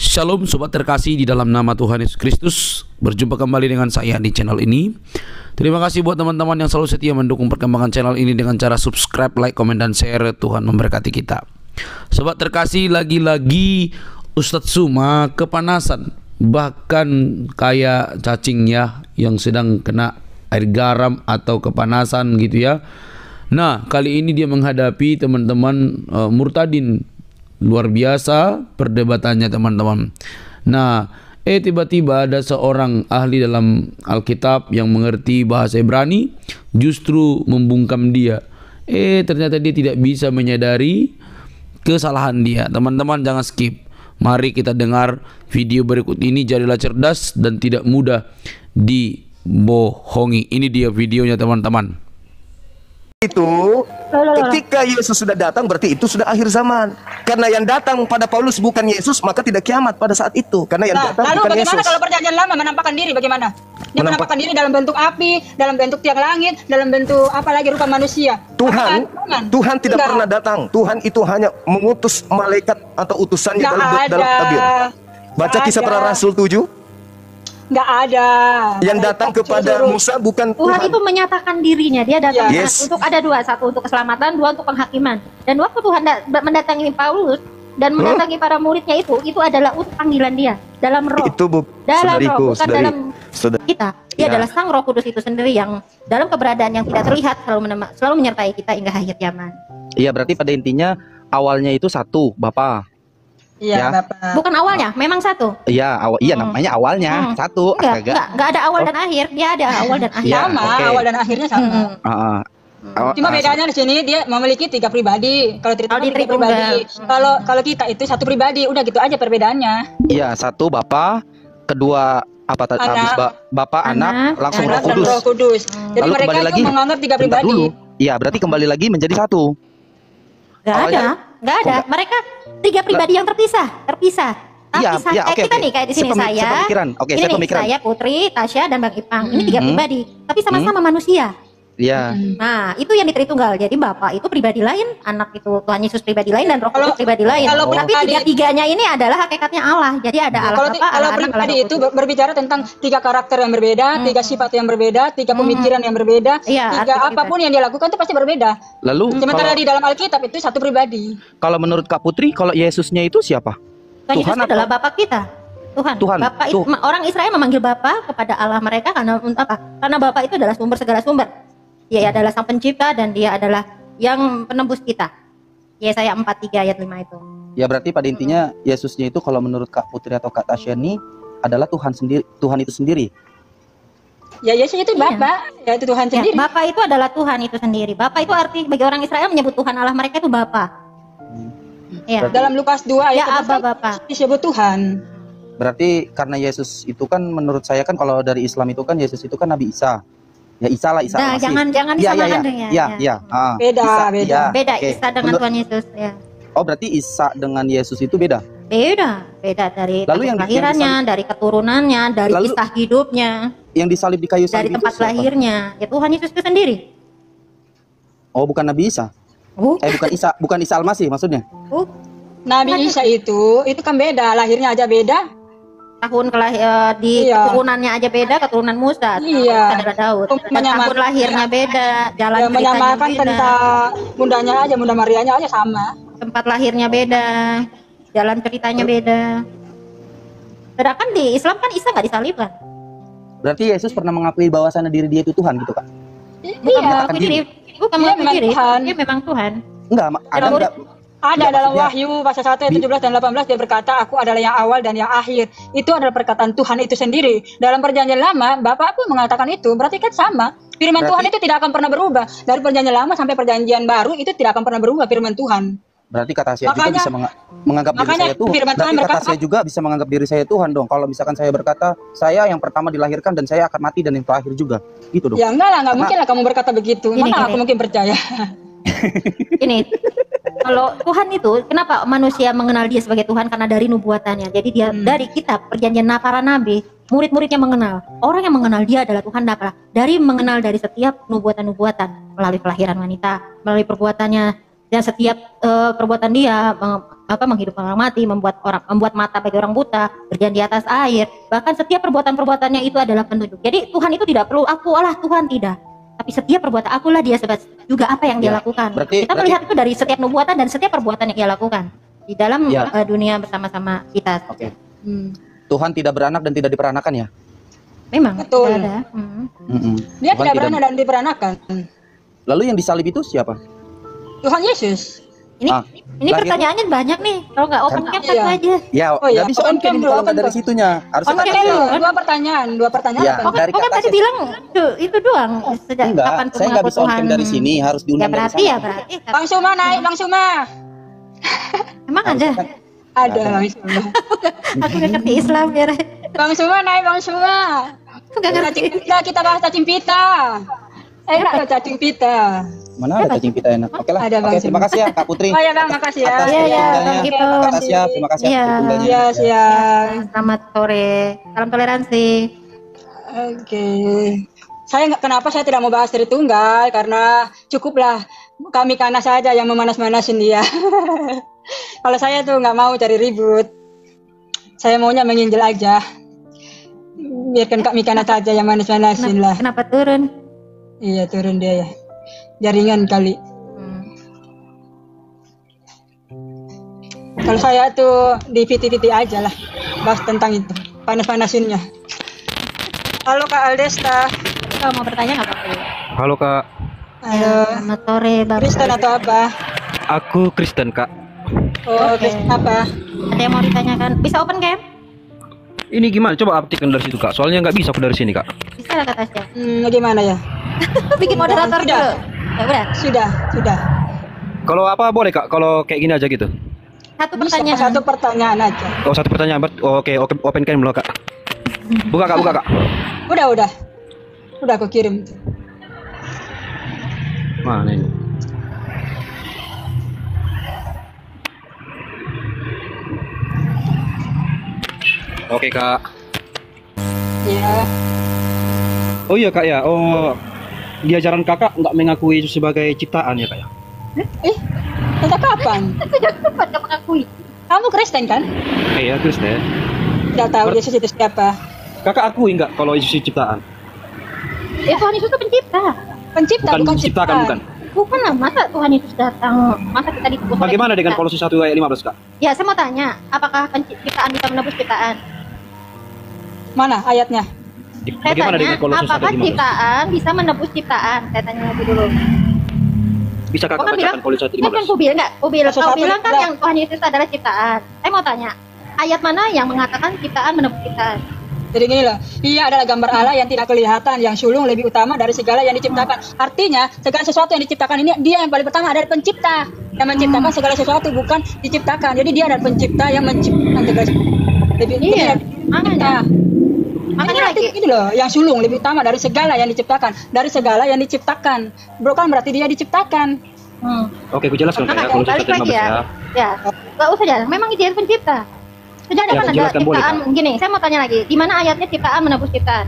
Shalom sobat terkasih di dalam nama Tuhan Yesus Kristus. Berjumpa kembali dengan saya di channel ini. Terima kasih buat teman-teman yang selalu setia mendukung perkembangan channel ini dengan cara subscribe, like, komen, dan share. Tuhan memberkati kita. Sobat terkasih, lagi-lagi Ustadz Suma kepanasan. Bahkan kayak cacing ya, yang sedang kena air garam atau kepanasan gitu ya. Nah, kali ini dia menghadapi teman-teman murtadin. Luar biasa perdebatannya teman-teman. Nah, tiba-tiba ada seorang ahli dalam Alkitab yang mengerti bahasa Ibrani justru membungkam dia. Ternyata dia tidak bisa menyadari kesalahan dia. Teman-teman jangan skip. Mari kita dengar video berikut ini. Jadilah cerdas dan tidak mudah dibohongi. Ini dia videonya teman-teman. Itu ketika Yesus sudah datang berarti itu sudah akhir zaman. Karena yang datang pada Paulus bukan Yesus, maka tidak kiamat pada saat itu. Karena yang datang lalu bukan bagaimana Yesus. kalau perjanjian lama menampakkan diri bagaimana? Dia menampakkan diri dalam bentuk api, dalam bentuk tiang langit, dalam bentuk apalagi rupa manusia. Tuhan tidak pernah datang. Tuhan itu hanya mengutus malaikat atau utusannya dalam tabir. Baca Kisah Para Rasul 7. Nggak ada. Yang datang kepada Musa bukan Tuhan itu menyatakan dirinya. Dia datang untuk ada dua, satu untuk keselamatan, dua untuk penghakiman. Dan waktu Tuhan mendatangi Paulus dan mendatangi para muridnya itu adalah untuk panggilan dia dalam roh. Itu dalam roh, bukan dalam kita. Dia adalah Sang Roh Kudus itu sendiri yang dalam keberadaan yang tidak terlihat selalu menyertai kita hingga akhir zaman. Iya, berarti pada intinya awalnya itu satu, Bapa. Iya, Bapak. Bukan awalnya, memang satu. Iya, namanya awalnya satu. Enggak ada awal dan akhir. Dia ada awal dan akhir. Sama, awal dan akhirnya sama. Cuma bedanya di sini dia memiliki tiga pribadi. Kalau tiga pribadi, kalau kita itu satu pribadi. Udah gitu aja perbedaannya. Iya, satu Bapa, kedua Bapak, Anak, langsung Roh Kudus. Jadi lalu mereka itu menganggap tiga pribadi. Iya, berarti kembali lagi menjadi satu. Nggak ada. Mereka tiga pribadi yang terpisah. Kita nih kayak di sini saya. Saya Putri, Tasya, dan Bang Ipang. Ini tiga pribadi, tapi sama-sama manusia. Iya. Nah, itu yang di Tritunggal. Jadi Bapak itu pribadi lain, Anak itu Tuhan Yesus pribadi lain, dan Roh Kudus pribadi lain. Tapi tiga-tiganya ini adalah hakikatnya Allah. Jadi ada Allah Bapa, Allah Anak, Allah Roh Kudus. Itu berbicara tentang tiga karakter yang berbeda, tiga sifat yang berbeda, tiga pemikiran yang berbeda, tiga apapun yang dia lakukan itu pasti berbeda. Lalu sementara di dalam Alkitab itu satu pribadi. Kalau menurut Kak Putri, kalau Yesusnya itu siapa? Tuhan adalah Bapa kita. Tuhan. Bapa itu, orang Israel memanggil Bapa kepada Allah mereka karena apa? Karena Bapa itu adalah sumber segala sumber. Dia adalah Sang Pencipta dan dia adalah yang penembus kita. Yesaya 43 ayat 5 itu. Ya, berarti pada intinya Yesusnya itu kalau menurut Kak Putri atau Kak Tasya ini adalah Tuhan sendiri, Tuhan itu sendiri. Ya, Yesus itu Bapa, ya itu Tuhan sendiri. Bapa itu adalah Tuhan itu sendiri. Bapa itu arti bagi orang Israel menyebut Tuhan Allah mereka itu Bapa. Ya. Dalam Lukas 2 ayat Bapa disebut Tuhan. Berarti karena Yesus itu kan menurut saya kan kalau dari Islam itu kan Yesus itu kan Nabi Isa. Ya Isa lah, Isa. Nah, jangan disamakan dengan beda Isa dengan Tuhan Yesus ya. Oh, berarti Isa dengan Yesus itu beda? Beda dari kelahirannya, dari keturunannya, dari kisah hidupnya. Yang disalib di kayu salib dari tempat lahirnya. Ya Tuhan Yesus itu sendiri. Oh, bukan Nabi Isa. Bukan Isa Al-Masih maksudnya. Nabi Isa itu kan beda, lahirnya aja beda. Tahun keturunannya aja beda, keturunan Musa, Daud. Tahun lahirnya beda, jalan ceritanya menyamakan beda. Tentang bundanya aja, Bunda Marianya aja sama. Tempat lahirnya beda, jalan ceritanya beda. Sedangkan di Islam kan Isa nggak disalibkan. Berarti Yesus pernah mengakui bahwasannya diri dia itu Tuhan gitu, Kak? Bukan mengaku diri, dia memang Tuhan. Ada dalam Wahyu pasal 1 ayat 17 dan 18 dia berkata, aku adalah yang awal dan yang akhir. Itu adalah perkataan Tuhan itu sendiri. Dalam perjanjian lama, Bapak pun mengatakan itu. Berarti kan sama. Firman Tuhan itu tidak akan pernah berubah. Dari perjanjian lama sampai perjanjian baru itu tidak akan pernah berubah firman Tuhan. Berarti kata saya juga bisa menganggap diri saya Tuhan. Berarti kata saya juga bisa menganggap diri saya Tuhan dong. Kalau misalkan saya berkata, saya yang pertama dilahirkan dan saya akan mati dan yang terakhir juga. Gitu dong. Ya enggak mungkin lah kamu berkata begitu. Mana aku mungkin percaya. Ini kalau Tuhan itu kenapa manusia mengenal dia sebagai Tuhan? Karena dari nubuatannya. Jadi dia dari kitab perjanjian para nabi, murid-muridnya mengenal. Orang yang mengenal dia adalah Tuhan dari mengenal dari setiap nubuatan-nubuatan melalui kelahiran wanita, melalui perbuatannya dan setiap perbuatan dia menghidupkan orang mati, membuat mata bagi orang buta, berjalan di atas air. Bahkan setiap perbuatan-perbuatannya itu adalah petunjuk. Jadi Tuhan itu tidak perlu aku Allah Tuhan, tidak. Tapi setiap perbuatan akulah dia sebab juga apa yang dia lakukan. Kita melihat itu dari setiap nubuatan dan setiap perbuatan yang dia lakukan di dalam dunia bersama-sama kita. Oke. Tuhan tidak beranak dan tidak diperanakan ya? Memang betul. Tidak ada. Dia tidak beranak dan diperanakan. Lalu yang disalib itu siapa? Tuhan Yesus. Ini pertanyaannya banyak nih. Kalau nggak open cam satu aja. Ya, nggak bisa on cam kalau nggak dari situnya. Harus dua pertanyaan. Ya, dari kan tadi bilang itu doang. Sejak kapan saya nggak bisa on cam dari sini, harus diundang dari sana. Ya berarti. Bang Suma naik, Bang Suma. Emang ada? Ada Bang Suma. Aku nggak ngerti Islam ya. Bang Suma naik, Bang Suma. Nggak ngerti. Kita bahas cacing pita. Enak cacing pita. Mana ada cacing pita enak? Oke lah. Oke, terima kasih ya Kak Putri. Oh ya Bang, makasih ya. Iya, Bang Ipong. Terima kasih ya, terima kasih Iya. Iya, siap. Selamat sore. Salam toleransi. Oke. Kenapa saya tidak mau bahas Tritunggal, karena cukuplah kami Kana saja yang memanas-manasin dia. Kalau saya tuh nggak mau cari ribut. Saya maunya menginjil aja. Biarkan Kak Mikana saja yang manas-manasin lah. Kenapa turun? Iya, turun dia ya. Jaringan kali. Kalau saya tuh di VT aja lah, bahas tentang itu, panas-panasinnya. Halo Kak Aldesta. Kalau mau bertanya nggak apa-apa. Halo Kak. Halo. Selamat sore, Bapak. Kristen atau apa? Aku Kristen Kak. Oh, Kristen apa? Ada yang mau ditanyakan? Bisa open cam? Ini gimana? Coba aktifkan dari situ Kak. Soalnya nggak bisa aku dari sini Kak. Bisa kata Tasya. Gimana ya? Bikin moderator Sudah. dulu. Ya udah. Sudah. Kalau apa boleh Kak? Kalau kayak gini aja gitu. Satu Bisa pertanyaan. satu pertanyaan aja. Oh, satu pertanyaan. Oke, open cam dulu Kak. Buka Kak. Udah aku kirim. Mana ini? Oke Kak. Ya. Oh iya Kak ya. Oh, di ajaran Kakak nggak mengakui itu sebagai ciptaan ya Kak ya? Sejak kapan? Sejak kapan kamu mengakui? Kamu Kristen kan? Iya Kristen. Tidak tahu Yesus itu siapa. Kakak akui nggak kalau itu ciptaan? Ya Tuhan Yesus itu pencipta. Pencipta bukan menciptakan, ciptaan. bukan? Bukan lah, masa Tuhan Yesus datang, masa kita ditebus oleh Bagaimana dengan pencipta? Kolose 1 ayat 15 Kak? Ya saya mau tanya, apakah penciptaan bisa menebus ciptaan? Mana ayatnya? Saya Bagaimana tanya, dengan Kolose 1 apakah ayat 15? ciptaan bisa menebus ciptaan? Saya tanya lagi dulu. Bisa Kakak Bukan bilang, bacakan Kolose 1 ayat kan 15? kau bilang nggak? Kau bilang kan Bilang. yang Tuhan Yesus adalah ciptaan. Saya mau tanya, ayat mana yang mengatakan ciptaan menebus ciptaan? Jadi gini loh, ia adalah gambar Allah yang tidak kelihatan, yang sulung lebih utama dari segala yang diciptakan. Artinya, segala sesuatu yang diciptakan ini, dia yang paling pertama adalah pencipta. Yang menciptakan segala sesuatu, bukan diciptakan. Jadi dia adalah pencipta yang menciptakan segala sesuatu. Iya, makanya. Makanya lagi. Ini loh, yang sulung lebih utama dari segala yang diciptakan. Dari segala yang diciptakan. Bukan berarti dia diciptakan. Oke, aku jelaskan Kak ya, Makanya, Kolose 1 balik ayat lagi 15 ya. ya. Ya, nggak usah jalan. Memang dia pencipta. Sejak Ya, kan ada jelaskan boleh, ciptaan. Gini, saya mau tanya lagi. Di mana ayatnya ciptaan menebus ciptaan?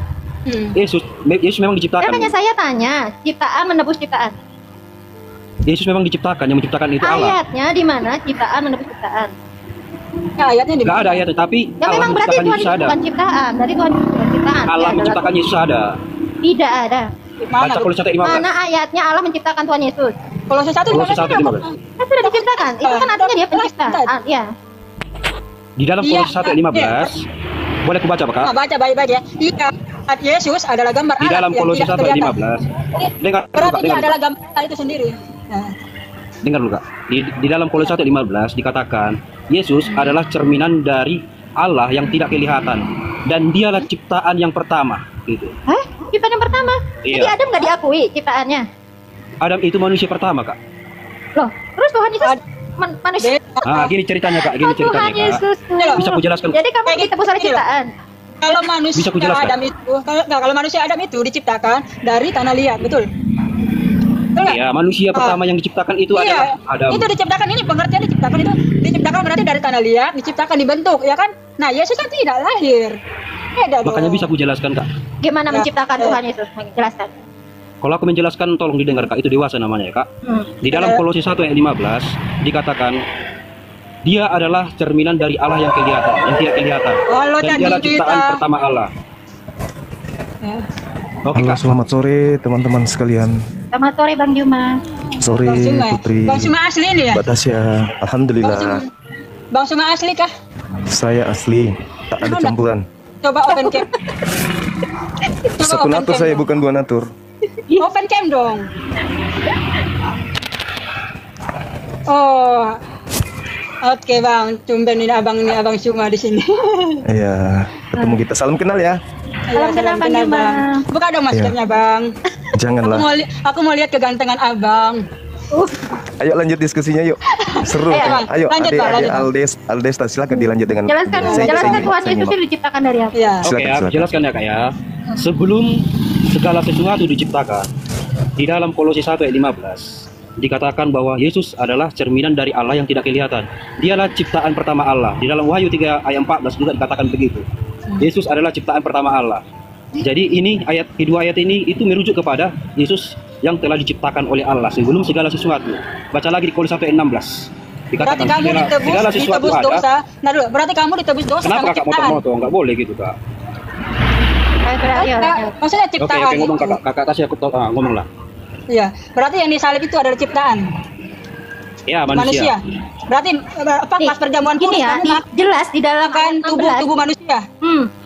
Yesus memang diciptakan. Saya tanya, ciptaan menebus ciptaan. Yesus memang diciptakan, yang menciptakan itu Allah. Ayatnya di mana ciptaan menebus ciptaan? Ya, ayatnya di Enggak ada ayatnya, tapi Ya Allah memang berarti menciptakan Tuhan Yesus itu ada. bukan ciptaan. Dari Tuhan itu bukan ciptaan. Allah Dia adalah menciptakan Tuhan. Yesus ada. Tidak ada. Baca Kolose 1 ayat 15. Mana ayatnya Allah menciptakan Tuhan Yesus? Kolose 1 Kolose 1 ayat 15. Kan sudah diciptakan. Itu kan artinya dia pencipta. Ya. Di dalam Iya, Kolose 1 ayat 15. Boleh aku baca, Kak? Nah, baca baik-baik ya. Iya, Yesus adalah gambar Di Allah dalam yang Kolose tidak 1 ayat kelihatan. 15. Dengar, Berarti dia dengar, adalah gambar Allah itu sendiri. Nah, dengar dulu, Kak. Di dalam Kolose 1 ayat 15 dikatakan, Yesus adalah cerminan dari Allah yang tidak kelihatan, dan dialah ciptaan yang pertama, gitu. Hah? Ciptaan yang pertama? Iya. Jadi Adam nggak diakui ciptaannya? Adam itu manusia pertama, Kak. Loh, terus Tuhan Yesus manusia? Ah, gini ceritanya, Kak. Gini Oh, Tuhan ceritanya, Kak. Yesus. Bisa aku jelaskan? Jadi kamu Kayak ditebus oleh gini loh. ciptaan? kalau manusia Bisa aku jelaskan? Adam itu, kalau manusia Adam itu diciptakan dari tanah liat, betul? Betul nggak? Iya, manusia pertama yang diciptakan itu Iya, adalah Adam. itu diciptakan, ini pengertian diciptakan itu diciptakan berarti dari tanah liat, diciptakan dibentuk, ya kan? Nah, Yesus kan tidak lahir. Beda Makanya dong. bisa aku jelaskan, Kak. Gimana Ya. menciptakan Tuhan Yesus? Jelaskan. Kalau aku menjelaskan, tolong didengar, Kak. Itu dewasa namanya, ya, Kak. Di dalam Kolose 1 ayat 15 dikatakan, Dia adalah cerminan dari Allah yang kelihatan, yang tidak kelihatan. Dan dialah ciptaan pertama Allah. Oke, Kak. Selamat sore teman-teman sekalian. Selamat sore Bang Juma. Sore Putri. Bang Juma asli ini ya? Mbak Tasya, alhamdulillah. Bang Juma asli kah? Saya asli, tak ada campuran. Coba open cam. Satu natur saya, bukan dua natur. Open cam dong. Oh. Oke Bang, tumben ini abang Juma di sini. Iya, ketemu kita. Salam kenal ya. Salam kenal Bang Juma. Buka dong maskernya Bang. Janganlah. Aku mau lihat kegantengan abang. Ayo lanjut diskusinya yuk. Seru. Ayo, lanjut, adik Aldes, silakan dilanjut dengan. Jelaskan Tuhan Yesus itu diciptakan dari apa? Ya. Oke, aku jelaskan ya Kak ya. Sebelum segala sesuatu diciptakan, di dalam Kolose 1 ayat 15 dikatakan bahwa Yesus adalah cerminan dari Allah yang tidak kelihatan. Dialah ciptaan pertama Allah. Di dalam Wahyu 3 ayat 14 juga dikatakan begitu. Yesus adalah ciptaan pertama Allah. Jadi ini kedua ayat ini itu merujuk kepada Yesus yang telah diciptakan oleh Allah sebelum segala sesuatu. Baca lagi di Kolose 1 ayat 16. Dikatakan berarti kamu ditebus dosa. Nah dulu, berarti kamu ditebus dosa. Kenapa Kakak motong-motong? Enggak boleh gitu Kak. Maksudnya ciptaan. Oke, ngomong kakak kasih aku ngomong lah. Iya, berarti yang disalib itu adalah ciptaan. Ya, manusia. Berarti apa pas perjamuan gini ya, jelas di dalam kan tubuh manusia.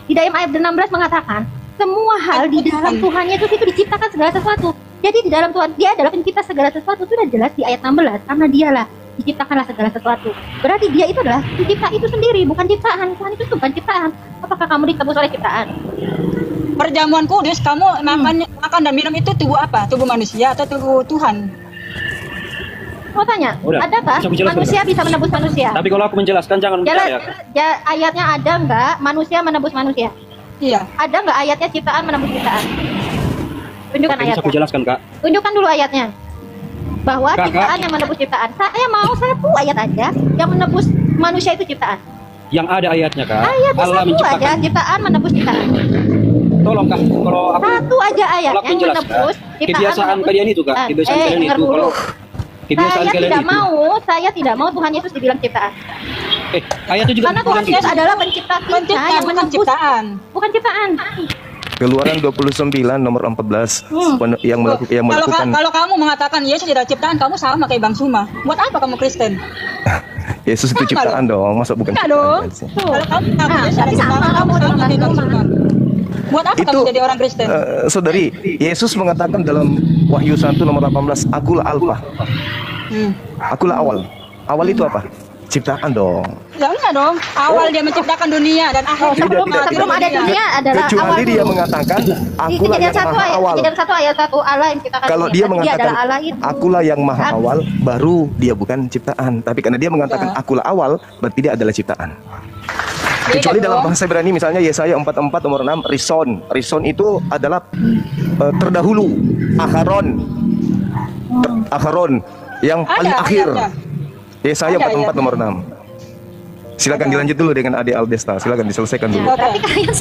Di dalam ayat 16 mengatakan semua hal di dalam Tuhan Yesus itu diciptakan segala sesuatu. Jadi di dalam Tuhan dia adalah pencipta segala sesuatu, sudah jelas di ayat 16 karena dialah diciptakanlah segala sesuatu. Berarti dia itu adalah pencipta itu sendiri, bukan ciptaan. Tuhan itu bukan ciptaan. Apakah kamu ditebus oleh ciptaan? Perjamuan kudus, kamu makan dan minum itu tubuh apa? Tubuh manusia atau tubuh Tuhan? Mau tanya, adakah manusia bisa menebus manusia? Tapi kalau aku menjelaskan jangan bicara ya. Ayatnya ada nggak manusia menebus manusia? Iya. Ada nggak ayatnya ciptaan menebus ciptaan? Tunjukkan ayatnya. Aku jelaskan Kak. Tunjukkan dulu ayatnya. Bahwa ciptaan yang menebus ciptaan. Saya mau satu ayat aja yang menebus manusia itu ciptaan. Yang ada ayatnya Kak. Ayatnya Allah satu menciptakan. Aja ciptaan menebus ciptaan. Tolong Kak, kalau aku satu aja ayat yang menebus ciptaan. Kebiasaan kalian itu Kak, kebiasaan kalian itu kalau saya tidak mau Tuhan Yesus dibilang ciptaan. Ayat itu juga karena Tuhan Yesus adalah pencipta kita yang menebus ciptaan. Bukan ciptaan. Keluaran 29 nomor 14 yang melakukan. Kalau kamu mengatakan Yesus tidak ciptaan, kamu sama kayak Bang Suma. Buat apa kamu Kristen? Yesus itu ciptaan dong, masa bukan ciptaan? Dong. Kalau kamu tapi sama kamu kayak Bang Suma. Buat apa kamu jadi orang Kristen? Saudari, Yesus mengatakan dalam Wahyu 1 nomor 18, akulah Alfa. Akulah awal. Awal itu apa? Ciptaan dong. Ya enggak dong. Awal dia menciptakan dunia dan akhir sebelum ada dunia adalah kecuali awal. Dia mengatakan akulah yang maha awal. Di dalam 1 ayat 1 Allah yang menciptakan kalau dunia. Dia mengatakan Allah itu. akulah yang maha awal, baru dia bukan ciptaan. Tapi karena dia mengatakan akulah awal, berarti dia adalah ciptaan. Kecuali dalam bahasa Ibrani misalnya Yesaya 44 nomor 6 Rison. Rison itu adalah terdahulu, Aharon yang paling akhir. Yesaya 44 nomor 6. Silakan dilanjut dulu dengan Ade Aldesta. Silakan diselesaikan dulu.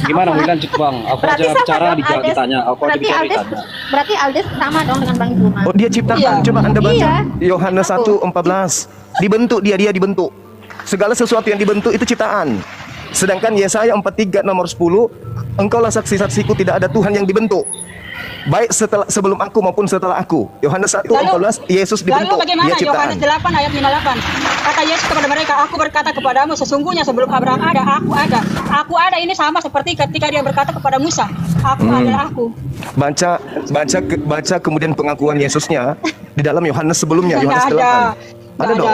Gimana mau lanjut Bang? Aku aja bicara ditanya. Aku aja bicara ditanya. Berarti Aldes sama dong dengan Bang Juma. Oh, dia ciptakan. Coba Anda baca Yohanes 1:14. Dibentuk dia dibentuk. Segala sesuatu yang dibentuk itu ciptaan. Sedangkan Yesaya 43 nomor 10, engkaulah saksi-saksiku, tidak ada Tuhan yang dibentuk, baik sebelum aku maupun setelah aku. Yohanes 1:14, Yesus dibentuk. Lalu bagaimana Yohanes 8 ayat 58? Kata Yesus kepada mereka, aku berkata kepadamu, sesungguhnya sebelum Abraham ada, aku ada. Aku ada ini sama seperti ketika dia berkata kepada Musa, aku adalah aku. Baca kemudian pengakuan Yesusnya di dalam Yohanes sebelumnya, Yohanes 8. Ada dong.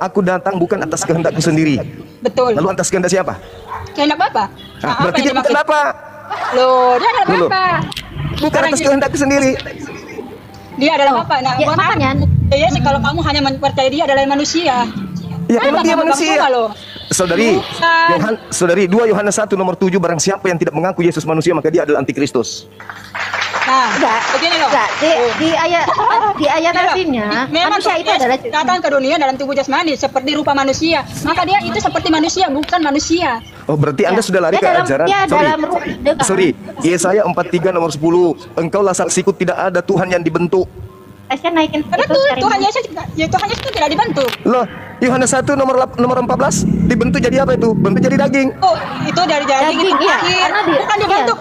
Aku datang bukan atas kehendakku sendiri. Betul. Lalu atas kehendak siapa? Kehendak Bapa. Berarti dia bukan Bapa. Loh, dia adalah Bapa. Bukan atas kehendakku sendiri. Dia adalah Bapa. Nah, makanya Yesus kalau kamu hanya percaya dia adalah manusia. Ya, memang dia manusia. Saudari, 2 Yohanes 1 nomor 7, barang siapa yang tidak mengaku Yesus manusia maka dia adalah antikristus. Nah, begini loh. Di ayat artinya manusia itu adalah datang ke dunia dalam tubuh jasmani seperti rupa manusia. Maka dia itu seperti manusia, bukan manusia. Oh, berarti Anda sudah lari ke ajaran. Sorry. Yesaya 43 nomor 10, engkaulah saksiku, tidak ada Tuhan yang dibentuk. Tesnya naikin Betul, Tuhan Yesus tidak dibentuk. Loh, Yohanes 1 nomor 14 dibentuk jadi apa itu? Bentuk jadi daging. Oh, itu dari daging itu iya. lahir. Karena Bukan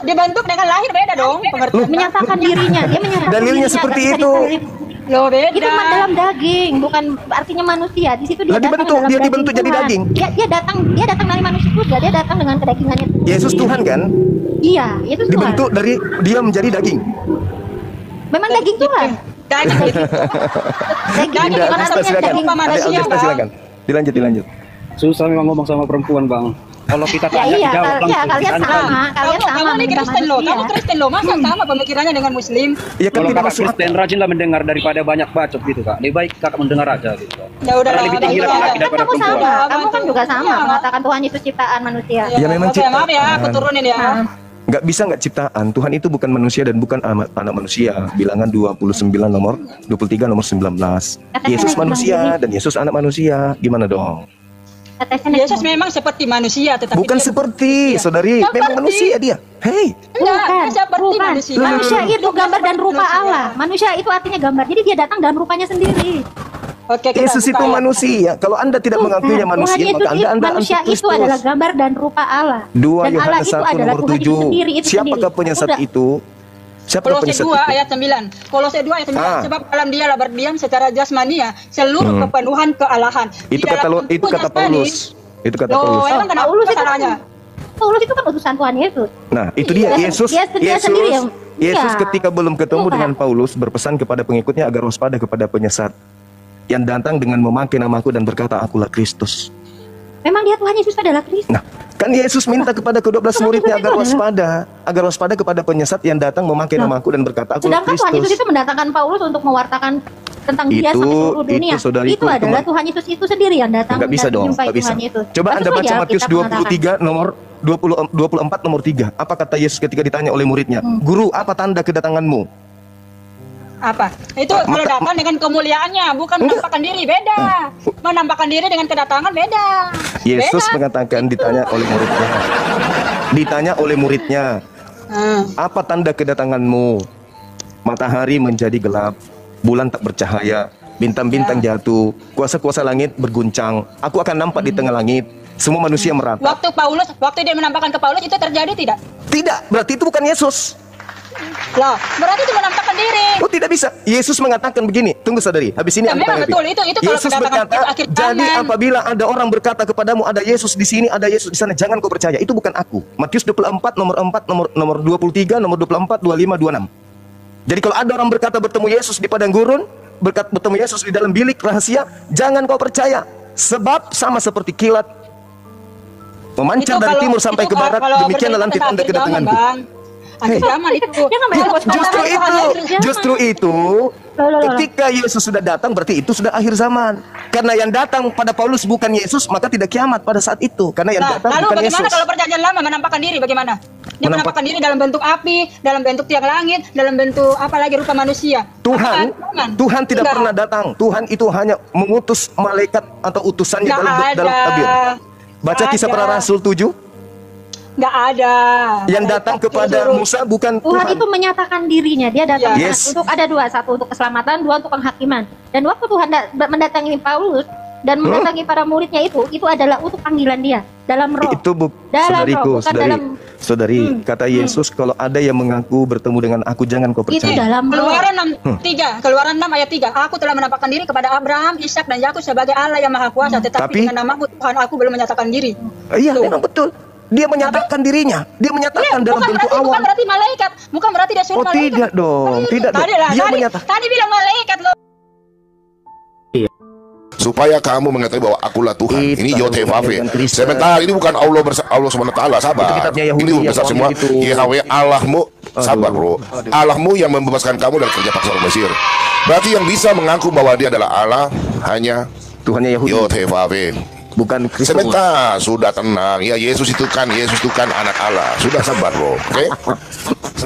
dibentuk dengan lahir beda dong. Pengertian. menyatakan dirinya, dia menyatakan Dalilnya dirinya, seperti nggak bisa itu. disalib. Loh, beda. Itu mah dalam daging, bukan artinya manusia. Di situ dia Lah, datang dibentuk, dalam dia daging dibentuk jadi Tuhan. daging. Dia datang dari manusia juga, dia datang dengan kedagingannya Tuhan. Yesus Tuhan kan? Iya, itu Tuhan. Dibentuk dari dia menjadi daging. Memang daging Tuhan. Daging itu. Daging Tidak, bukan Algesta, artinya silakan. daging manusia, Adik Algesta, Bang. silakan. Dilanjut. Susah memang ngomong sama perempuan, Bang. Kalau kita Ya tanya, iya, dijawab langsung. kalian Santai. sama, kalian sama. Kamu ini Kristen loh, kamu Kristen loh, masa sama pemikirannya dengan Muslim? Ya kan Kalau tidak kakak masuk akal. Kristen, rajinlah mendengar daripada banyak bacot gitu, Kak. Lebih baik kakak mendengar aja gitu. Ya udah, Karena lebih tinggi laki-laki Kan daripada kamu sama, perempuan. kamu kan juga sama Iya. mengatakan Tuhan itu ciptaan manusia. Ya, memang oke, maaf ya, aku ciptaan. turunin ya. Nggak bisa nggak ciptaan. Tuhan itu bukan manusia dan bukan anak manusia. Bilangan 29 nomor 23 nomor 19. Yesus manusia dan Yesus anak manusia. Gimana dong? Yesus memang seperti manusia, tetapi Bukan dia seperti, saudari, Seperti. memang manusia dia. Hei, enggak, dia seperti bukan. manusia. Manusia itu gambar dan rupa Manusia. Allah. Manusia itu artinya gambar. Jadi dia datang dalam rupanya sendiri. Oke, kita Yesus buka itu ya. manusia. Kalau Anda tidak mengakuinya manusia, Tuhan maka Anda manusia itu antikristus. adalah gambar dan rupa Allah. 2 Dan Allah Yohanes itu 1 adalah nomor Tuhan itu 7. sendiri. Itu Siapakah sendiri. penyesat Udah. itu? Siapakah Kolose penyesat 2 itu? ayat 9. Kolose 2 ayat 9. Ah. Sebab dalam dialah berdiam secara jasmania seluruh kepenuhan kealahan. Di Itu kata dalam itu kata tubuhnya sekali. Paulus. Itu kata Loh, Paulus. emang kenapa Paulus itu salahnya? Paulus itu kan utusan Tuhan Yesus. Nah, itu dia Dia- Yesus. dia sendiri yang- Yesus iya. ketika belum ketemu Iya. dengan Paulus berpesan kepada pengikutnya agar waspada kepada penyesat yang datang dengan memakai namaku dan berkata akulah Kristus. Memang dia Tuhan Yesus adalah Kristus. Nah, kan Yesus minta kepada ke-12 muridnya agar waspada kepada penyesat yang datang memakai namaku dan berkata akulah Sedangkan Tuhan Yesus Kristus. itu mendatangkan Paulus untuk mewartakan tentang dia Itu- sampai seluruh dunia. itu, saudariku, Itu adalah itu Tuhan Yesus itu sendiri yang datang Enggak bisa dan dong, menjumpai enggak bisa. Tuhan Yesus. Coba Anda Tentu baca saja Matius kita mengatakan. 23 nomor 24 nomor 3. Apa kata Yesus ketika ditanya oleh muridnya? Guru, apa tanda kedatanganmu? Apa? Itu kalau datang dengan kemuliaannya, bukan menampakkan diri, beda. Menampakkan diri dengan kedatangan beda. Yesus Beda. mengatakan ditanya oleh muridnya. Ditanya oleh muridnya, apa tanda kedatanganmu? Matahari menjadi gelap, bulan tak bercahaya, bintang-bintang jatuh, kuasa-kuasa langit berguncang. Aku akan nampak di tengah langit. Semua manusia meratap. Waktu dia menampakkan ke Paulus itu terjadi tidak? Tidak, berarti itu bukan Yesus. Lah, berarti itu menampakkan diri. Oh, tidak bisa. Yesus mengatakan begini. Tunggu saudari, habis ini Ya, Anda memang tanggapi. betul. Itu kalau Yesus kedatangan berkata, akhir jadi zaman." apabila ada orang berkata kepadamu ada Yesus di sini, ada Yesus di sana, jangan kau percaya. Itu bukan aku. Matius 24 nomor 23, nomor 24, 25, 26. Jadi kalau ada orang berkata bertemu Yesus di padang gurun, bertemu Yesus di dalam bilik rahasia, jangan kau percaya. Sebab sama seperti kilat memancar Itu dari kalau- timur sampai itu ke barat, kalau demikianlah bercerita nanti tentang tanda akhir zaman, kedatanganku. Bang. Akhir zaman itu. Jangan main Justru itu ketika Yesus sudah datang berarti itu sudah akhir zaman. Karena yang datang pada Paulus bukan Yesus, maka tidak kiamat pada saat itu. Karena yang Nah, datang lalu bukan bagaimana Yesus. kalau perjanjian lama menampakkan diri bagaimana? Dia menampakkan diri dalam bentuk api, dalam bentuk tiang langit, dalam bentuk apa lagi rupa manusia. Tuhan, Apakah? Tuhan tidak Enggak. pernah datang. Tuhan itu hanya mengutus malaikat atau utusannya Nggak dalam ada. tabir. Baca Nggak kisah ada. para rasul 7. Nggak ada. Yang datang kepada Disuruh. Musa bukan Tuhan Tuhan. itu menyatakan dirinya. Dia datang Ya. Yes. untuk ada dua, satu untuk keselamatan, dua untuk penghakiman. Dan waktu Tuhan mendatangi Paulus dan mendatangi para muridnya itu adalah untuk panggilan dia dalam roh. Itu Dalam saudariku, roh, bukan dalam saudari, kata Yesus kalau ada yang mengaku bertemu dengan aku jangan kau itu percaya. dalam roh. Keluaran 6:3, Keluaran 6 ayat 3. Aku telah menampakkan diri kepada Abraham, Ishak dan Yakub sebagai Allah yang Maha Kuasa, tetapi Tapi- dengan namamu Tuhan aku belum menyatakan diri. Iya, Tuh. memang betul. Dia menyatakan dirinya. Dia menyatakan dalam bentuk bukan awal. berarti malaikat, bukan berarti dia suruh Oh, malaikat. tidak dong, tidak dong. Tadi lah, Dia tadi, menyatakan. tadi bilang malaikat loh. Supaya kamu mengetahui bahwa akulah Tuhan. Itu Ini kalau Yotevave. dengan Kristen. Sementara ini bukan Allah Allah SWT, sabar. Itu kitabnya Yahudi Ini yang besar semua. itu. Yahweh Allahmu, sabar bro. Allahmu yang membebaskan kamu dari kerja paksa orang Mesir. Berarti yang bisa mengaku bahwa dia adalah Allah hanya Tuhannya Yahudi, Yotevave. bukan Kristus. Sebentar, sudah tenang. Ya Yesus itu kan anak Allah. Sudah sabar bro, oke?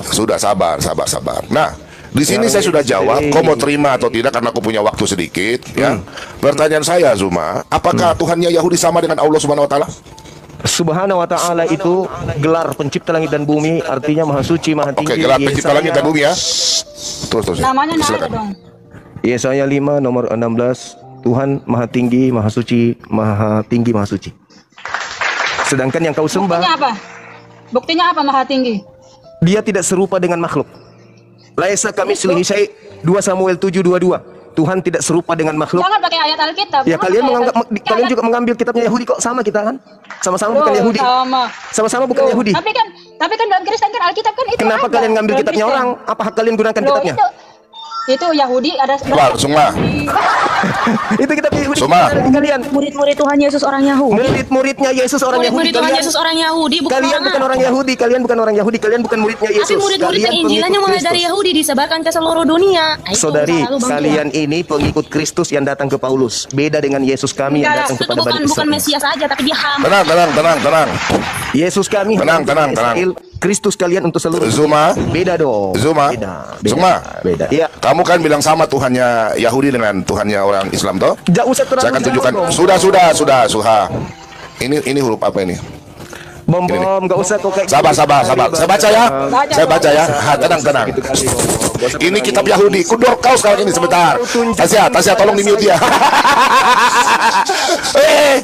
Sudah sabar. Nah, di sini saya sudah jawab. Kau mau terima atau tidak karena aku punya waktu sedikit, ya? Pertanyaan saya, Zuma, apakah Tuhannya Yahudi sama dengan Allah Subhanahu Wa Taala? Subhanahu wa ta'ala itu gelar pencipta langit dan bumi, artinya maha suci, maha tinggi. Oke, gelar pencipta langit dan bumi ya. Terus. Namanya nggak ada Silakan. dong. Yesaya 5 nomor 16, Tuhan maha tinggi, maha suci, maha tinggi, maha suci. Sedangkan yang kau sembah, buktinya apa? Buktinya apa maha tinggi? dia tidak serupa dengan makhluk. Laisa kamitslihi syai', 2 Samuel 7:22. Tuhan tidak serupa dengan makhluk. Jangan pakai ayat Alkitab. Ya kalian menganggap, kalian juga mengambil kitabnya Yahudi kok, sama kita kan? Sama-sama bukan Yahudi. Sama-sama bukan Yahudi. Tapi kan dalam Kristen kan Alkitab kan itu. Kenapa ada kalian ngambil kitabnya Kristen. orang? Apa hak kalian gunakan kitabnya? Itu Yahudi ada. Suma. Itu kitab Yahudi. Suma. Kalian Murid-murid Tuhan Yesus orang Yahudi. murid-muridnya Yesus orang Yahudi. Murid-murid Tuhan Yesus orang Yahudi bukan Kalian bukan orang Yahudi, kalian bukan orang Yahudi, kalian bukan muridnya Yesus. Tapi murid-murid yang Injilannya mulai dari Yahudi disebarkan ke seluruh dunia. Saudari, kalian ini pengikut Kristus yang datang ke Paulus. Beda dengan Yesus kami yang datang Itu kepada Bani bukan Israel. Mesias aja, tapi dia hamba. Tenang. Yesus kami Tenang. Kristus kalian untuk seluruh. Zuma. Beda dong. Zuma. Beda. Beda. Iya. Kamu kan bilang sama Tuhannya Yahudi dengan Tuhannya orang Islam toh? Enggak usah terlalu. Saya akan tunjukkan. Sudah. Ini huruf apa ini? Bom, enggak usah kok kayak Sabar. Saya baca ya. Tenang. Ini kitab Yahudi. Kudor kau sekarang ini sebentar. Tasya, tolong di-mute dia.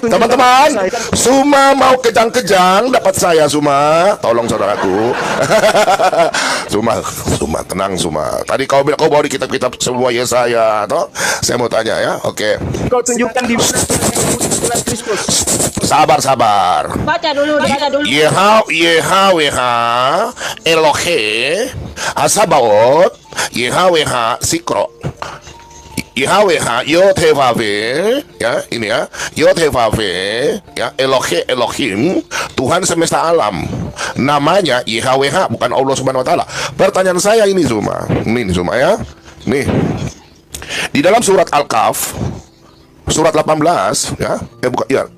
Teman-teman, Suma mau kejang-kejang dapat saya Suma. Tolong saudaraku. Suma, tenang Suma. Tadi kau bilang kau bawa di kitab-kitab semua Yesaya, toh? Saya mau tanya ya. Oke. Kau tunjukkan di mana Kristus. Sabar. Baca dulu. Yehaweha Elohe Asabaot Yehaweha Sikro Yehaweha Yod-Heh-Vave, ya ini ya, Yod-Heh-Vave, ya Elohim, Tuhan semesta alam. Namanya Yehaweha, bukan Allah Subhanahu wa taala. Pertanyaan saya ini Zuma ya. Nih. Di dalam surat Al-Kahf surat 18 ya,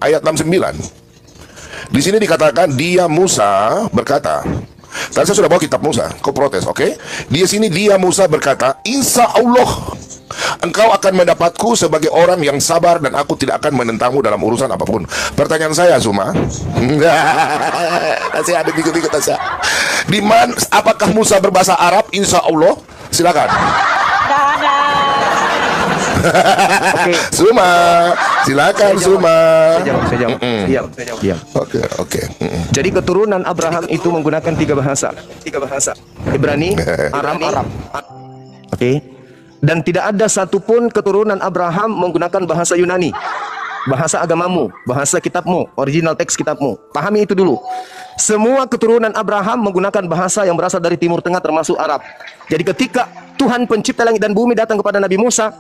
ayat 69. Di sini dikatakan dia Musa berkata. Tadi saya sudah bawa kitab Musa, kau protes, oke? Di sini dia Musa berkata, Insya Allah engkau akan mendapatku sebagai orang yang sabar dan aku tidak akan menentangmu dalam urusan apapun. Pertanyaan saya, Zuma, Tasya ada ikut Tasya. Di mana? Apakah Musa berbahasa Arab? Insya Allah, silakan. Oke. Suma, silakan Suma. Saya jawab. Diam. Oke. Jadi keturunan Abraham itu menggunakan tiga bahasa. Ibrani, Aram. Oke. Dan tidak ada satupun keturunan Abraham menggunakan bahasa Yunani. Bahasa agamamu, bahasa kitabmu, original teks kitabmu. Pahami itu dulu. Semua keturunan Abraham menggunakan bahasa yang berasal dari Timur Tengah termasuk Arab. Jadi ketika Tuhan pencipta langit dan bumi datang kepada Nabi Musa,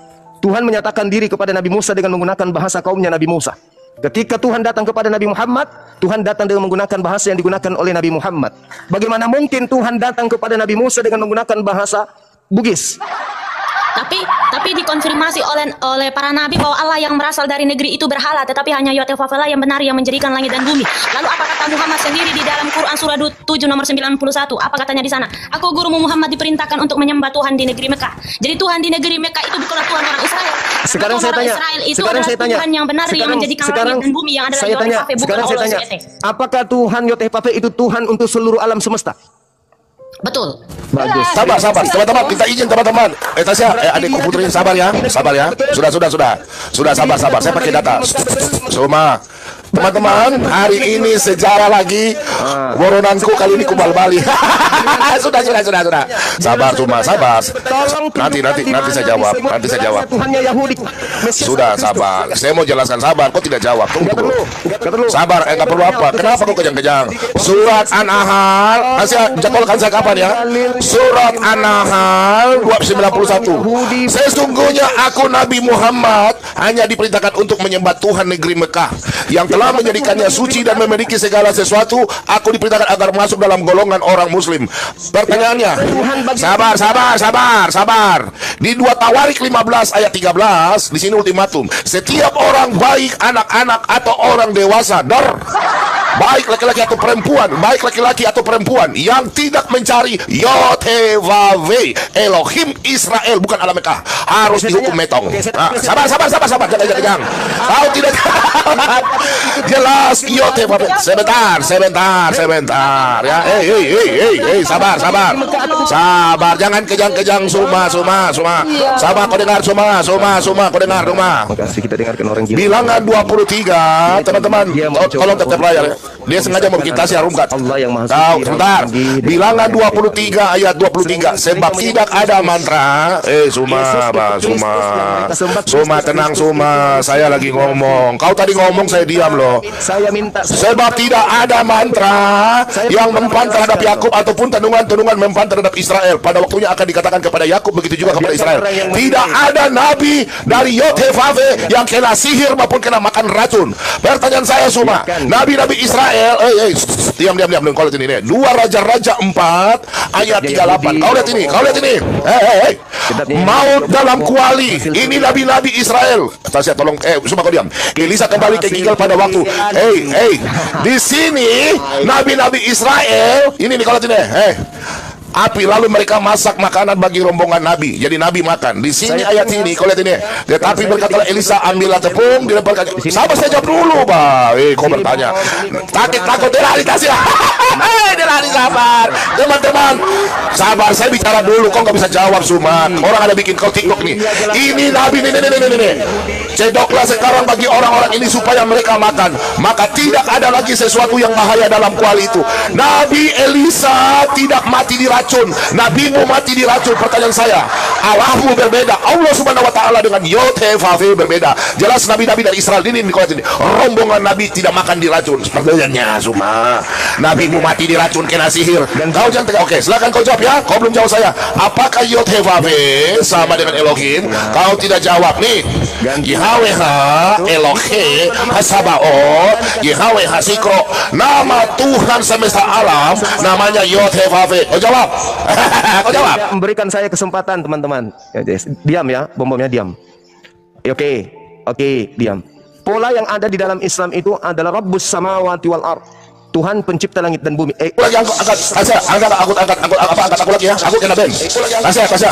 Tuhan menyatakan diri kepada Nabi Musa dengan menggunakan bahasa kaumnya Nabi Musa. Ketika Tuhan datang kepada Nabi Muhammad, Tuhan datang dengan menggunakan bahasa yang digunakan oleh Nabi Muhammad. Bagaimana mungkin Tuhan datang kepada Nabi Musa dengan menggunakan bahasa Bugis? Tapi dikonfirmasi oleh para nabi bahwa Allah yang berasal dari negeri itu berhala, tetapi hanya Yahweh yang benar yang menjadikan langit dan bumi. Lalu apa kata Muhammad sendiri di dalam Quran surah 7 nomor 91? Apa katanya di sana? Aku gurumu Muhammad diperintahkan untuk menyembah Tuhan di negeri Mekah. Jadi Tuhan di negeri Mekah itu bukanlah Tuhan orang Israel. Sekarang saya tanya. Tuhan yang benar yang menjadikan langit dan bumi yang adalah Yahweh, bukan Allah SWT. Apakah Tuhan Yahweh itu Tuhan untuk seluruh alam semesta? Betul. Bagus. Sabar, teman-teman, minta izin teman-teman. Tasya, adikku putri, sabar ya. Sudah sabar. Saya pakai data. Suma, teman-teman, hari ini sejarah lagi. Boronanku kali ini kubal Bali. Sudah. Sabar, Suma, sabar. Nanti saya jawab. Sudah, sabar. Saya mau jelaskan, sabar. Kok tidak jawab? Tunggu dulu. Sabar, enggak perlu apa. Kenapa kok kejang-kejang? Surat An-Nahl. Tasya, jadwalkan saya kapan ya? Surat An-Nahl 91. Sesungguhnya aku Nabi Muhammad hanya diperintahkan untuk menyembah Tuhan negeri Mekah yang telah menjadikannya suci dan memiliki segala sesuatu. Aku diperintahkan agar masuk dalam golongan orang muslim. Pertanyaannya, sabar. Di 2 Tawarik 15 ayat 13, di sini ultimatum. Setiap orang baik, anak-anak atau orang dewasa, baik laki-laki atau perempuan yang tidak mencari Yotevave Elohim Israel, bukan Allah Mekah, harus dihukum metong. Sabar, jangan. Kau tidak jelas Yotevave. Sebentar ya. Sabar, jangan kejang-kejang. Suma. Sabar, kau dengar Suma, kau dengar rumah. Makasih, kita dengarkan orang gila. Bilangan 23, teman-teman. Tolong tetap layar ya. Dia sengaja mau bikin tasya rumkat. Allah yang Maha Suci. Sebentar. Bilangan 23 ayat 23. Sebab tidak ada mantra. Suma, tenang Suma. Saya lagi ngomong. Kau tadi ngomong, saya diam loh. Saya minta. Sebab tidak ada mantra yang mempan terhadap Yakub ataupun tendungan mempan terhadap Israel. Pada waktunya akan dikatakan kepada Yakub, begitu juga kepada Israel. Tidak ada nabi dari Yotevave yang kena sihir maupun kena makan racun. Pertanyaan saya Suma, nabi-nabi Israel, diam, kau lihat ini, 2 Raja-Raja 4 ayat 38. Kau lihat ini. Maut dalam kuali. Ini nabi-nabi Israel. Tasya tolong, Suma kau diam. Elisa kembali ke Gilgal pada waktu. Di sini nabi-nabi Israel, ini nih kau lihat ini. Api, lalu mereka masak makanan bagi rombongan nabi. Jadi nabi makan. Di sini ayat ini, kau lihat ini. Tetapi berkatalah Elisa, ambillah tepung, dilemparkan. Sabar, saya jawab dulu, Pak. Kau bertanya. Takut dia lari kasih. Dia lari, sabar. Teman-teman, sabar, saya bicara dulu. Kau nggak bisa jawab, Suma. Orang ada bikin kau TikTok nih. Ini nabi, nih. Cedoklah sekarang bagi orang-orang ini supaya mereka makan. Maka tidak ada lagi sesuatu yang bahaya dalam kuali itu. Nabi Elisa tidak mati diracun. Nabimu mati diracun. Pertanyaan saya, Allahmu berbeda. Allah Subhanahu wa Ta'ala dengan Yotevave berbeda. Jelas nabi-nabi dari Israel ini rombongan nabi tidak makan diracun. Pertanyaannya Suma, nabimu mati diracun kena sihir. Dan kau jangan tegak. Oke, silakan kau jawab ya. Kau belum jawab saya. Apakah Yotevave sama dengan Elohim? Kau tidak jawab nih. Yahweh Elohe Hasabaot, Yahweh Hasikro, nama Tuhan semesta alam namanya Yotevave. Kau jawab. Kau jawab. Memberikan saya kesempatan, teman-teman. Diam ya, bom-bomnya diam. Oke, diam. Pola yang ada di dalam Islam itu adalah Rabbus samawati wal ard. Tuhan pencipta langit dan bumi. Lagi angkat aku lagi ya. Aku kena ban. Tasya.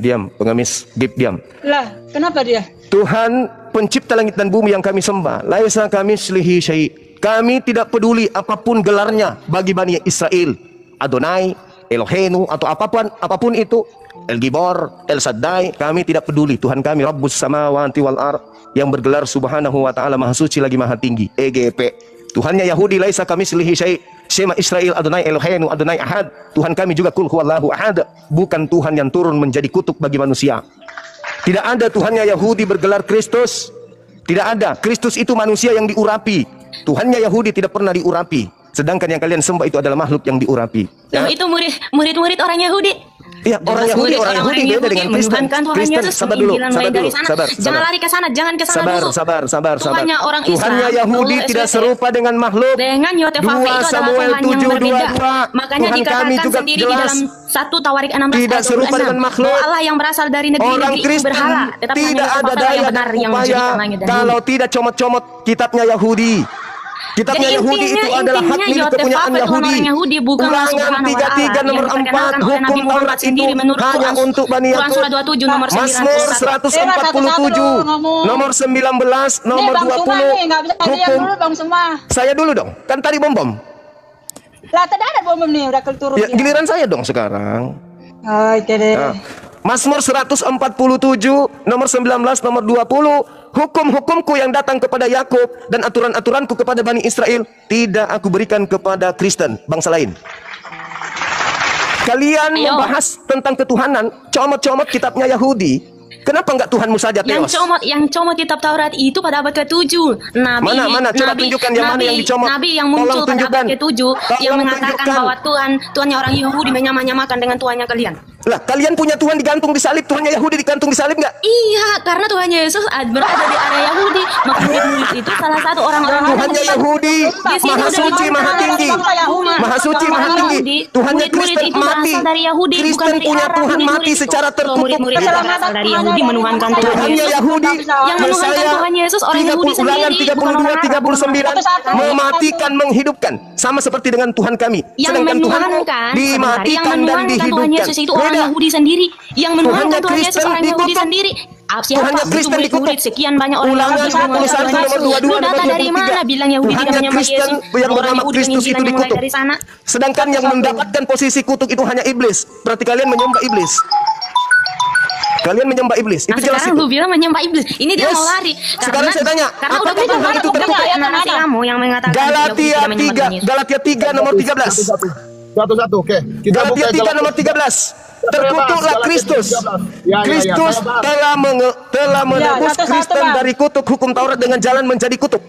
Diam, pengemis. Diam. Lah, kenapa dia? Tuhan pencipta langit dan bumi yang kami sembah. Laisa kamitslihi syai'. Kami tidak peduli apapun gelarnya bagi Bani Israel. Adonai, Elohenu, atau apapun itu. El Gibor, El Shaddai, kami tidak peduli. Tuhan kami Rabbus samawati wal ard, yang bergelar Subhanahu wa Ta'ala, Maha Suci lagi Maha Tinggi. EGP. Tuhannya Yahudi, laisa kamitslihi syai'. Shema Israel, Adonai Elohenu, Adonai Ahad. Tuhan kami juga Qul huwallahu ahad. Bukan Tuhan yang turun menjadi kutuk bagi manusia. Tidak ada Tuhannya Yahudi bergelar Kristus. Tidak ada. Kristus itu manusia yang diurapi. Tuhannya Yahudi tidak pernah diurapi. Sedangkan yang kalian sembah itu adalah makhluk yang diurapi. Ya? Itu murid-murid orang Yahudi. Iya, orang Yahudi beda dengan Kristen. Sabar dulu. Jangan lari ke sana, jangan ke sana dulu. Sabar. Tuhannya orang Israel. Tuhannya Yahudi tidak serupa dengan makhluk. Dengan Yotevave itu adalah Tuhan yang berbeda. Makanya dikatakan sendiri di dalam 1 Tawarik 16 tidak serupa dengan makhluk. Allah yang berasal dari negeri-negeri itu berhala. Tetapi tidak ada daya dan upaya kalau tidak comot-comot kitabnya Yahudi. Kitabnya Yahudi itu adalah hak milik kepunyaan Yahudi. Ulangan 33 nomor 4, hukum Taurat itu hanya untuk Bani Yakub. Mazmur 147 nomor 19 nomor 20 hukum. Saya dulu dong, kan tadi bom. Lah tidak ada bom nih, udah keturun. Ya, giliran saya dong sekarang. Oke deh. Mazmur 147 nomor 19 nomor 20, hukum-hukumku yang datang kepada Yakub dan aturan-aturanku kepada Bani Israel tidak aku berikan kepada Kristen, bangsa lain. Kalian membahas tentang ketuhanan, comot-comot kitabnya Yahudi. Kenapa enggak Tuhanmu saja teos? Yang comot kitab Taurat itu pada abad ke-7. Mana? Coba tunjukkan yang mana yang dicomot. Nabi yang muncul pada abad ke-7 yang mengatakan bahwa Tuhannya orang Yahudi menyamakan dengan Tuhannya kalian. Lah, kalian punya Tuhan digantung di salib, Tuhannya Yahudi digantung di salib nggak? Iya, karena Tuhan Yesus berada di area Yahudi. Maka murid-murid itu salah satu orang-orang Tuhannya Yahudi, maha suci, maha tinggi, maha suci, maha tinggi. Tuhannya Kristen mati. Kristen punya Tuhan mati secara terkutuk. Murid-murid itu berasal dari Yahudi menuhankan Tuhan Tuhannya Yesus. Yahudi, Yang menuhankan Tuhan Yesus orang Yahudi sendiri, bukan orang Arab. 32, 39, mematikan, menghidupkan, sama seperti dengan Tuhan kami. Yang Sedangkan Tuhan menuhankan dimatikan dan Tuhan dihidupkan. Yesus itu orang Yahudi sendiri. Yang menuhankan Tuhan Yesus orang Yahudi sendiri. Siapa? Tuhannya Kristen Itu murid sekian banyak orang Ulangan Yahudi menuhankan 41 Tuhan nomor Yesus. 22 Lu data nomor dari mana 23. bilang Yahudi tidak Tuhannya menyembah Kristen Yesus? yang Orang bernama Yahudi Kristus itu yang mulai dikutuk. dari sana. Sedangkan yang mendapatkan posisi kutuk itu hanya iblis. Berarti kalian menyembah iblis. Kalian menyembah iblis. Nah, Itu jelas sekarang itu. lu bilang menyembah iblis. Ini dia Yes. mau lari. Sekarang saya tanya, karena udah apakah bisa Tuhan itu terkutuk? narasi kamu yang mengatakan Galatia 3, Galatia 3 nomor 13. Satu-satu, oke. Kita Galatia buka 3 nomor 13. Terkutuklah Kristus. Kristus telah menebus Kristen dari kutuk hukum Taurat dengan jalan menjadi kutuk.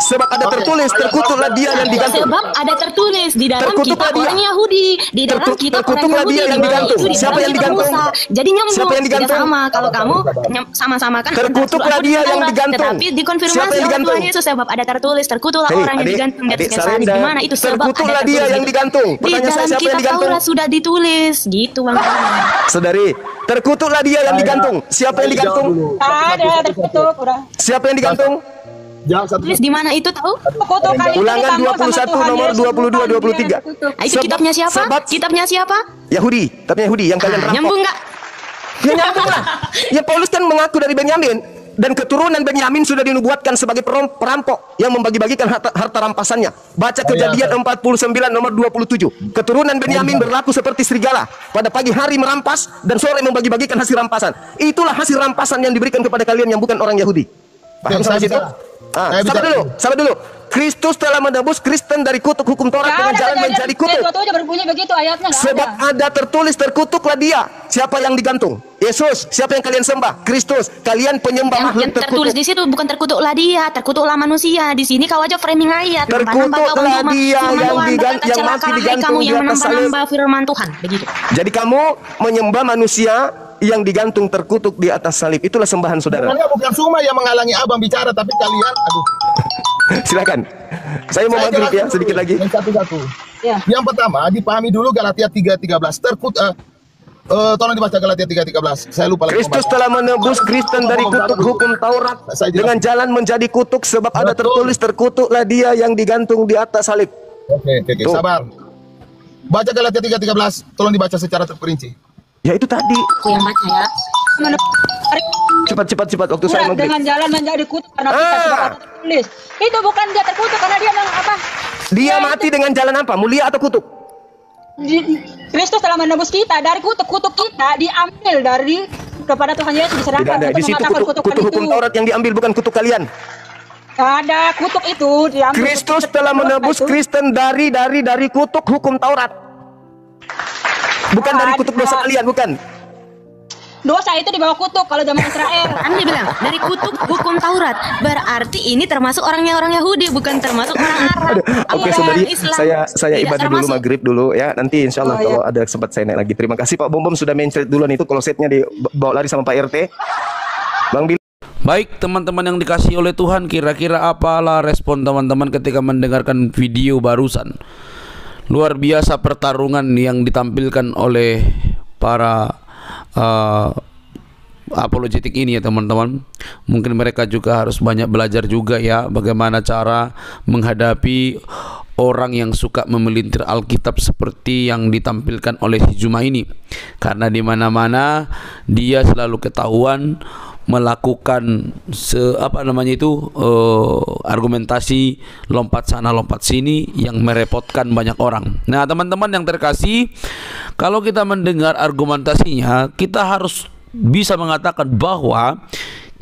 Sebab ada tertulis, terkutuklah dia yang digantung. Sebab ada tertulis di dalam Terkutuklah kitab dia. orang Yahudi, di dalam kitab orang Terkutuklah Yahudi, dia yang di dalam digantung. itu, di Siapa dalam yang kitab digantung? Musa. Jadi nyambung. Siapa yang digantung? Tidak sama kalau kamu sama-sama kan. Terkutuklah antara dia Al-Quran dan yang Taurat. digantung. Tetapi dikonfirmasi Siapa yang oleh digantung? Tuhan Yesus sebab ada tertulis, terkutuklah Hei, orang yang adik, digantung di adik atas kayu salib. Sarenda. Di mana itu sebab Terkutuklah ada dia tertulis yang gitu. digantung. Di Pertanyaan saya, dalam siapa yang kitab digantung? Taurat sudah ditulis gitu Bang. Saudari, terkutuklah dia yang digantung. Siapa yang digantung? Ada terkutuk udah. Siapa yang digantung? Tulis di mana itu tahu? Terkutuk kali ini Ulangan ditanggung sama 21 Tuhan nomor Yesus, 22 bukan 23. dia yang terkutuk. Itu kitabnya siapa? sebab- Kitabnya siapa? Yahudi, kitabnya Yahudi yang kalian rampok. Nyambung nggak? Ya nyambung lah. Ya Paulus kan mengaku dari Benyamin, dan keturunan Benyamin sudah dinubuatkan sebagai perampok yang membagi-bagikan harta rampasannya. Baca Kejadian 49 nomor 27. Keturunan Benyamin berlaku seperti serigala, pada pagi hari merampas dan sore membagi-bagikan hasil rampasan. Itulah hasil rampasan yang diberikan kepada kalian yang bukan orang Yahudi. Paham sampai situ? Sabar dulu. Kristus telah menebus Kristen dari kutuk hukum Taurat dengan jalan menjadi kutuk. Itu aja berbunyi begitu ayatnya. nggak Sebab ada tertulis, terkutuklah dia. Siapa yang digantung? Yesus. Siapa yang kalian sembah? Kristus. Kalian penyembah makhluk Yang tertulis di situ bukan terkutuklah dia, terkutuklah manusia. Di sini kau aja framing ayat. Terkutuklah dia yang mati digantung di atas salib. Menambah firman Tuhan, begitu. Jadi kamu menyembah manusia yang digantung terkutuk di atas salib. Itulah sembahan saudara. Sebenarnya bukan Suma yang menghalangi abang bicara, tapi kalian, aduh. Silakan. Saya mau maghrib ya, sedikit lagi. Satu-satu. Ya. Yang pertama, dipahami dulu Galatia 3:13. Tolong dibaca Galatia 3:13. Saya lupa lagi. Kristus telah menebus Kristen dari kutuk hukum Taurat dengan jalan menjadi kutuk, sebab ada tertulis, terkutuklah dia yang digantung di atas salib. Oke, sabar. Baca Galatia 3:13. Tolong dibaca secara terperinci. Ya itu tadi. Aku yang baca ya. Cepat waktu saya maghrib. dengan jalan menjadi kutuk karena kita sudah ada tertulis. Itu bukan dia terkutuk karena dia memang apa? Dia mati dengan jalan apa? Mulia atau kutuk? Kristus telah menebus kita dari kutuk kita diambil dari kepada Tuhan Yesus diserahkan. Tidak ada. Di situ kutuk hukum Taurat yang diambil, bukan kutuk kalian. Ada kutuk itu diambil. Kristus telah menebus Kristen dari kutuk hukum Taurat. Bukan dari kutuk dosa kalian, bukan. Dosa itu di bawah kutuk kalau zaman Israel. Kan dia bilang dari kutuk hukum Taurat. Berarti ini termasuk orang Yahudi, bukan termasuk orang Arab. Oke, saudari, saya ibadah dulu maghrib dulu ya. Nanti insya Allah kalau ada sempat saya naik lagi. Terima kasih Pak Bom sudah mencret duluan itu. Kalau setnya dibawa lari sama Pak RT. Bang Billy. Baik teman-teman yang dikasihi oleh Tuhan, kira-kira apalah respon teman-teman ketika mendengarkan video barusan? Luar biasa pertarungan yang ditampilkan oleh para apologetik ini ya teman-teman. Mungkin mereka juga harus banyak belajar juga ya, bagaimana cara menghadapi orang yang suka memelintir Alkitab seperti yang ditampilkan oleh si Juma ini. Karena di mana-mana dia selalu ketahuan melakukan argumentasi lompat sana lompat sini yang merepotkan banyak orang. Nah teman-teman yang terkasih, kalau kita mendengar argumentasinya, kita harus bisa mengatakan bahwa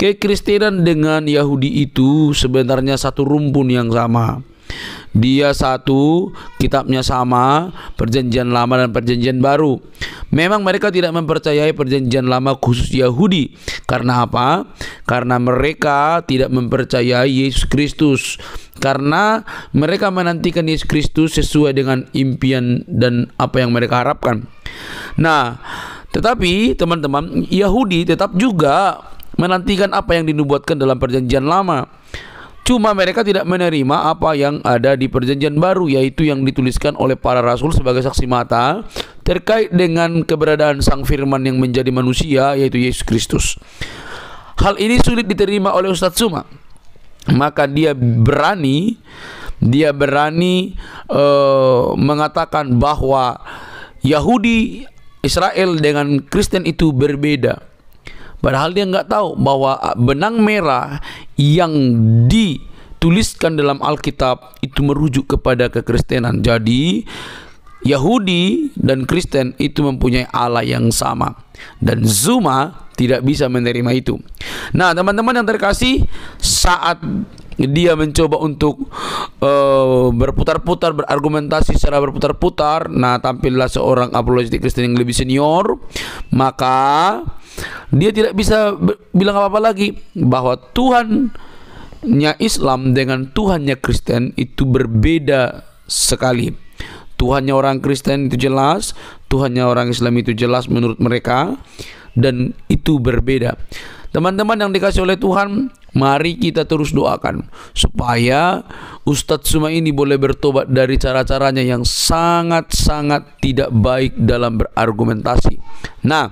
kekristenan dengan Yahudi itu sebenarnya satu rumpun yang sama. Dia satu, kitabnya sama, perjanjian lama dan perjanjian baru. Memang mereka tidak mempercayai perjanjian lama khusus Yahudi. Karena apa? Karena mereka tidak mempercayai Yesus Kristus. Karena mereka menantikan Yesus Kristus sesuai dengan impian dan apa yang mereka harapkan. Nah, Tetapi teman-teman, Yahudi tetap juga menantikan apa yang dinubuatkan dalam perjanjian lama. Cuma mereka tidak menerima apa yang ada di perjanjian baru, yaitu yang dituliskan oleh para rasul sebagai saksi mata terkait dengan keberadaan Sang Firman yang menjadi manusia, yaitu Yesus Kristus. Hal ini sulit diterima oleh Ustadz Tsuma. Maka dia berani mengatakan bahwa Yahudi, Israel dengan Kristen itu berbeda. Padahal dia nggak tahu bahwa benang merah yang dituliskan dalam Alkitab itu merujuk kepada kekristenan. Jadi Yahudi dan Kristen itu mempunyai Allah yang sama, dan Tsuma tidak bisa menerima itu. Nah, teman-teman yang terkasih, saat dia mencoba untuk berputar-putar, berargumentasi secara berputar-putar, nah tampillah seorang apologetik Kristen yang lebih senior. Maka dia tidak bisa bilang apa-apa lagi, bahwa Tuhannya Islam dengan Tuhannya Kristen itu berbeda sekali. Tuhannya orang Kristen itu jelas, Tuhannya orang Islam itu jelas menurut mereka, dan itu berbeda. Teman-teman yang dikasih oleh Tuhan, mari kita terus doakan supaya Ustadz Tsuma ini boleh bertobat dari cara-caranya yang sangat-sangat tidak baik dalam berargumentasi. Nah,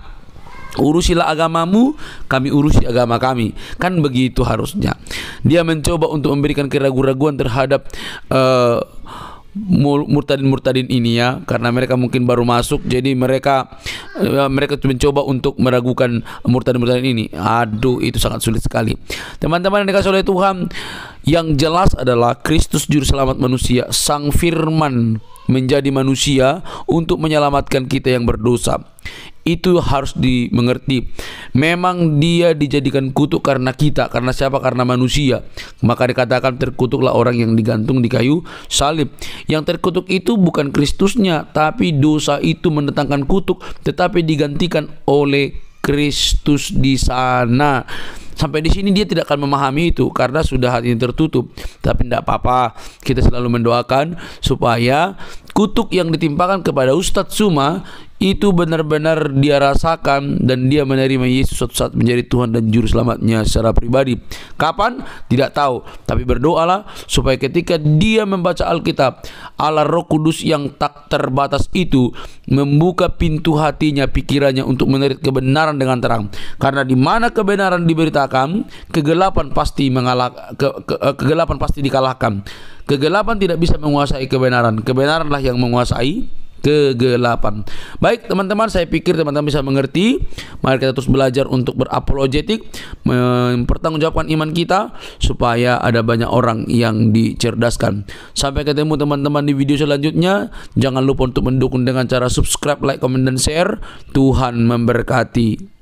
urusilah agamamu, kami urusi agama kami. Kan begitu harusnya. Dia mencoba untuk memberikan keraguan-raguan terhadap murtadin-murtadin ini ya, karena mereka mungkin baru masuk, jadi mereka mencoba untuk meragukan murtadin-murtadin ini. Aduh, itu sangat sulit sekali. Teman-teman yang dikasih oleh Tuhan, yang jelas adalah Kristus juru selamat manusia, Sang Firman menjadi manusia untuk menyelamatkan kita yang berdosa. Itu harus dimengerti. Memang dia dijadikan kutuk karena kita. Karena siapa? Karena manusia. Maka dikatakan terkutuklah orang yang digantung di kayu salib. Yang terkutuk itu bukan Kristusnya, tapi dosa itu mendatangkan kutuk, tetapi digantikan oleh Kristus di sana. Sampai di sini dia tidak akan memahami itu karena sudah hatinya tertutup. Tapi tidak apa-apa, kita selalu mendoakan supaya kutuk yang ditimpakan kepada Ustadz Tsuma itu benar-benar dia rasakan, dan dia menerima Yesus suatu saat menjadi Tuhan dan Juru Selamatnya secara pribadi. Kapan? Tidak tahu. Tapi berdoalah supaya ketika dia membaca Alkitab, Allah Roh Kudus yang tak terbatas itu membuka pintu hatinya, pikirannya untuk menerit kebenaran dengan terang. Karena di mana kebenaran diberitakan, kegelapan pasti kegelapan pasti dikalahkan. Kegelapan tidak bisa menguasai kebenaran. Kebenaranlah yang menguasai kegelapan. Baik teman-teman, saya pikir teman-teman bisa mengerti. Mari kita terus belajar untuk berapologetik, mempertanggungjawabkan iman kita supaya ada banyak orang yang dicerdaskan. Sampai ketemu teman-teman di video selanjutnya. Jangan lupa untuk mendukung dengan cara subscribe, like, komen, dan share. Tuhan memberkati.